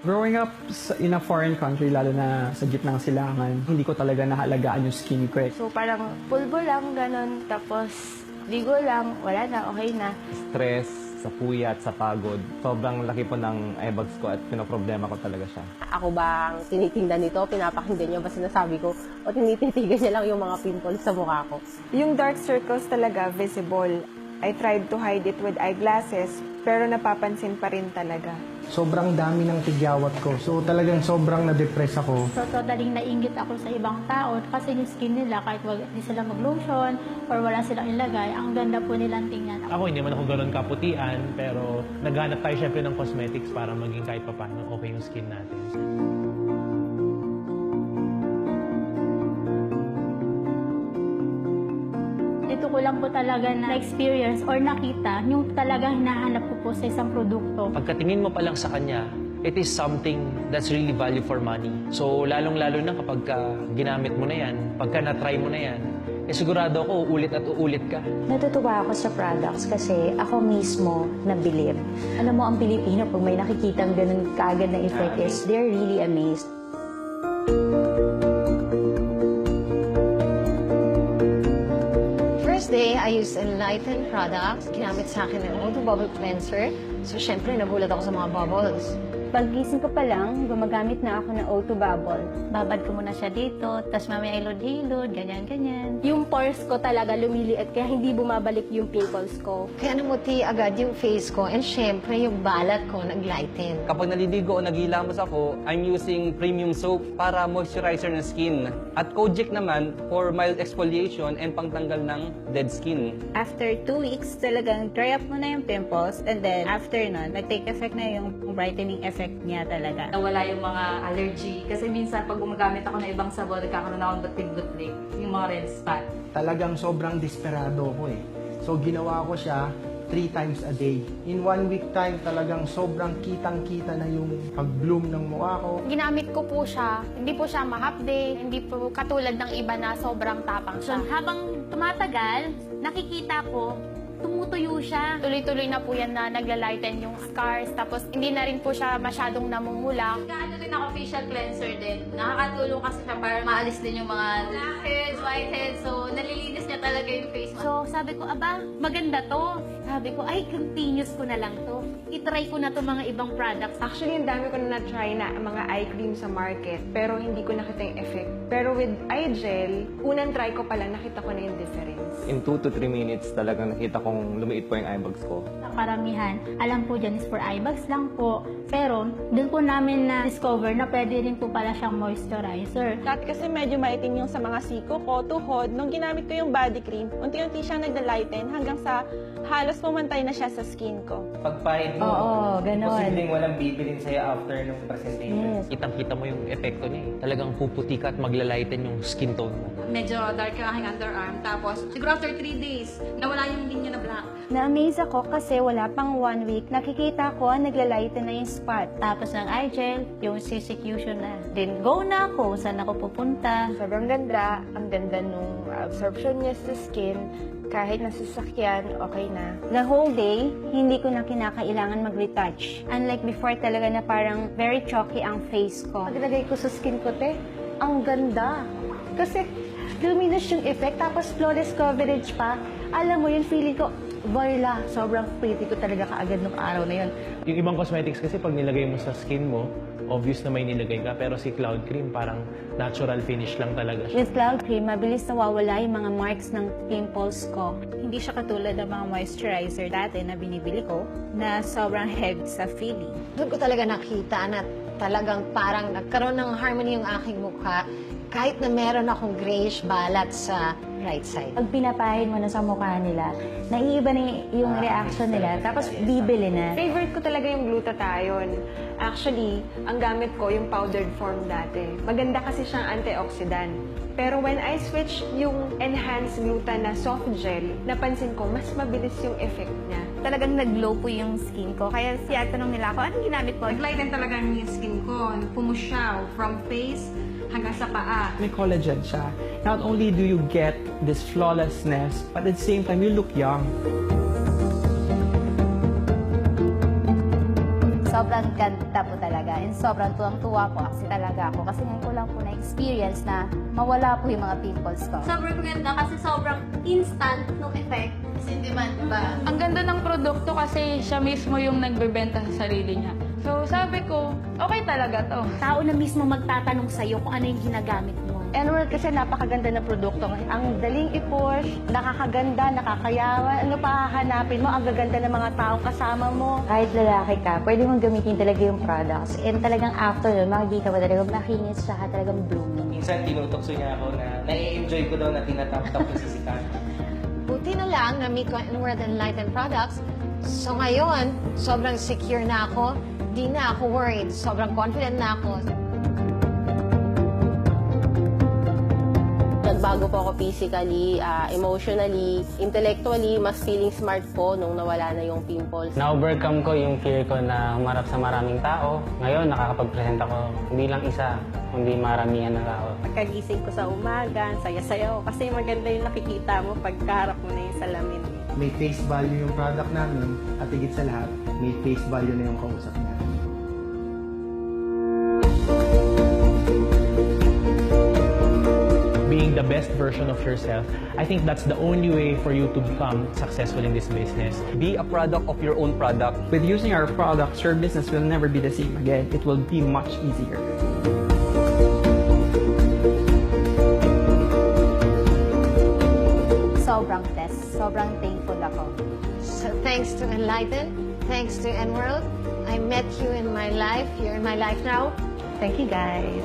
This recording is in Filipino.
Growing up in a foreign country, lalo na sa gitnang silangan, hindi ko talaga nahalagaan yung skin ko. So parang pulbo lang, ganun. Tapos ligo lang, wala na, okay na. Stress, sa puyat, sa pagod. Sobrang laki po ng eyebags ko at pinoproblema ko talaga siya. Ako ba ang tinitingnan nito, pinapakinggan niya ba sinasabi ko, o tinititigan niya lang yung mga pimples sa mukha ko? Yung dark circles talaga visible. I tried to hide it with eyeglasses, pero napapansin pa rin talaga. Sobrang dami ng tigyawat ko. So talagang sobrang na-depress ako. So totally nainggit ako sa ibang tao kasi yung skin nila kahit hindi sila mag-lotion or wala silang ilagay, ang ganda po nilang tingnan. Ako hindi man ako gano'n kaputian, pero naghanap tayo syempre ng cosmetics para maging kahit papaano okay yung skin natin. Dito ko lang po talaga na-experience or nakita yung talagang hinahanap ko po sa isang produkto. Pagkatingin mo pa lang sa kanya, it is something that's really value for money. So, lalong-lalo na kapag ginamit mo na yan, pagka na-try mo na yan, sigurado ako uulit at uulit ka. Natutuwa ako sa products kasi ako mismo nabilib. Alam mo, ang Pilipino, pag may nakikitang ganun kaagad na effect is, they're really amazed. First day, I used Enlighten products. Ginamit sa akin ng Odo Bubble Cleanser. So, syempre, nagulat ako sa mga bubbles. Paggising ko pa lang, gumagamit na ako ng O2 Bubble. Babad ko muna siya dito, tapos mamaya ilod-hilod, ganyan-ganyan. Yung pores ko talaga lumiliit kaya hindi bumabalik yung pimples ko. Kaya namuti agad yung face ko and syempre yung balat ko nag-lighten. Kapag naliligo o naghihilamos ako, I'm using premium soap para moisturizer ng skin. At Kojic naman for mild exfoliation and pangtanggal ng dead skin. After 2 weeks, talagang dry up mo na yung pimples and then after nun, nag-take effect na yung brightening effect niya talaga. Nawala yung mga allergy. Kasi minsan pag gumagamit ako ng ibang sabon, nagkakaroon ako ng butik-butik. Yung mga red spot. Talagang sobrang desperado ko eh. So ginawa ko siya 3 times a day. In 1 week time, talagang sobrang kitang-kita na yung pag-bloom ng mukha ko. Ginamit ko po siya, hindi po siya mahapde, hindi po katulad ng iba na sobrang tapang So siya. habang tumatagal, nakikita ko, tumutuyo siya. Tuloy-tuloy na po yan na naglalighten yung scars, tapos hindi na rin po siya masyadong namumula. Ano din ako facial cleanser din. Nakakatulong kasi siya para maalis din yung mga blackheads, whiteheads. So, nalilinis niya talaga yung face mo. So sabi ko, aba, maganda to. Sabi ko, ay, continuous ko na lang to. I-try ko na to mga ibang products. Actually, ang dami ko na na-try na mga eye cream sa market, pero hindi ko nakita yung effect. Pero with eye gel, unang try ko pala, nakita ko na yung difference. In 2 to 3 minutes, talagang nakita kong lumiit po yung eyebags ko. Karamihan, alam po dyan is for eye bags lang po. Pero, doon po namin na-discover na pwede rin po pala siyang moisturizer. Dati kasi medyo maitim yung sa mga siko ko, tuhod. Nung ginamit ko yung body cream, unti-unti siyang nagda-lighten hanggang sa halos pumantay na siya sa skin ko. Pagpahid mo, Oo, ganon. posibleng walang bibilin sa'yo after ng presentation. Yes. Kitang-kita mo yung epekto niya eh. Talagang puputi ka at maglalighten yung skin tone mo. Medyo dark yung aking underarm. Tapos, siguro after 3 days, nawala yung linya na black. Na-amaze ako kasi wala pang 1 week. Nakikita ko, naglalighten na yung spot. Tapos ng eye gel, yung CCQ na. Then go na ako, saan ako pupunta. Sobrang ganda, ang ganda nung absorption niya sa skin. Kahit nasasakyan, okay na. The whole day, hindi ko na kinakailangan mag-retouch. Unlike before talaga na parang very chalky ang face ko. Paglagay ko sa skin ko, te, ang ganda. Kasi luminous yung effect, tapos flawless coverage pa. Alam mo yun, feeling ko, voila, sobrang pretty ko talaga kaagad nung araw na yun. Yung ibang cosmetics kasi pag nilagay mo sa skin mo, obvious na may nilagay ka. Pero si Cloud Cream, parang natural finish lang talaga siya. With Cloud Cream, mabilis nawawala yung mga marks ng pimples ko. Hindi siya katulad ng mga moisturizer dati na binibili ko na sobrang heavy sa feeling. Doon ko talaga nakita na talagang parang nagkaroon ng harmony yung aking mukha kahit na meron akong grayish balat sa right side. Pag pinapahid mo na sa mukha nila, naiiba na yung reaction nila, tapos bibili na. Favorite ko talaga yung glutathione. Actually, ang gamit ko yung powdered form dati. Maganda kasi siyang antioxidant. Pero when I switch yung enhanced gluta na soft gel, napansin ko, mas mabilis yung effect niya. Talagang nag-glow po yung skin ko. Kaya siya tanong nila ako, anong ginamit mo? Nag-lighten talaga yung skin ko. Pumusyaw from face hanggang sa paa. May collagen siya. Not only do you get this flawlessness, but at the same time, you look young. Sobrang ganda po talaga and sobrang tuwang-tuwa po kasi talaga ako kasi ngayon ko lang po na-experience na mawala po yung mga pimples ko. Sobrang ganda kasi sobrang instant ng effect. Kasi in demand ba? Ang ganda ng produkto kasi siya mismo yung nagbebenta sa sarili niya. So sabi ko, okay talaga to. Tao na mismo magtatanong sa'yo kung ano yung ginagamit mo. Enroll kasi napakaganda ng produkto. Ang daling i-push, nakakaganda, nakakayawan. Ano pa hahanapin mo? Ang gaganda ng mga tao kasama mo. Kahit lalaki ka, pwede mong gamitin talaga yung products. And talagang after nun, makikita mo talagang makinis siya, talagang blooming. Minsan tinutokso niya ako na nai-enjoy ko daw na tinatap-tap ko sa sikat. Buti na lang na meet ko ang Enworld Enlightened Products. So ngayon, sobrang secure na ako. Di na ako worried. Sobrang confident na ako. Nagbago po ako physically, emotionally, intellectually, mas feeling smart po nung nawala na yung pimples. Na-overcome ko yung fear ko na humarap sa maraming tao. Ngayon, nakakapag-present ako hindi lang isa, kundi maramihan na tao. Pagkagising ko sa umaga, saya-saya ako kasi maganda yung nakikita mo pagkaharap mo na yung salamin. May face value yung product namin at higit sa lahat, may face value na yung kausap niya. Being the best version of yourself, I think that's the only way for you to become successful in this business. Be a product of your own product. With using our products, your business will never be the same again. It will be much easier. Sobrang blessed. Sobrang thankful ako. So thanks to Enlighten, thanks to Enworld, I met you in my life. You're in my life now. Thank you, guys.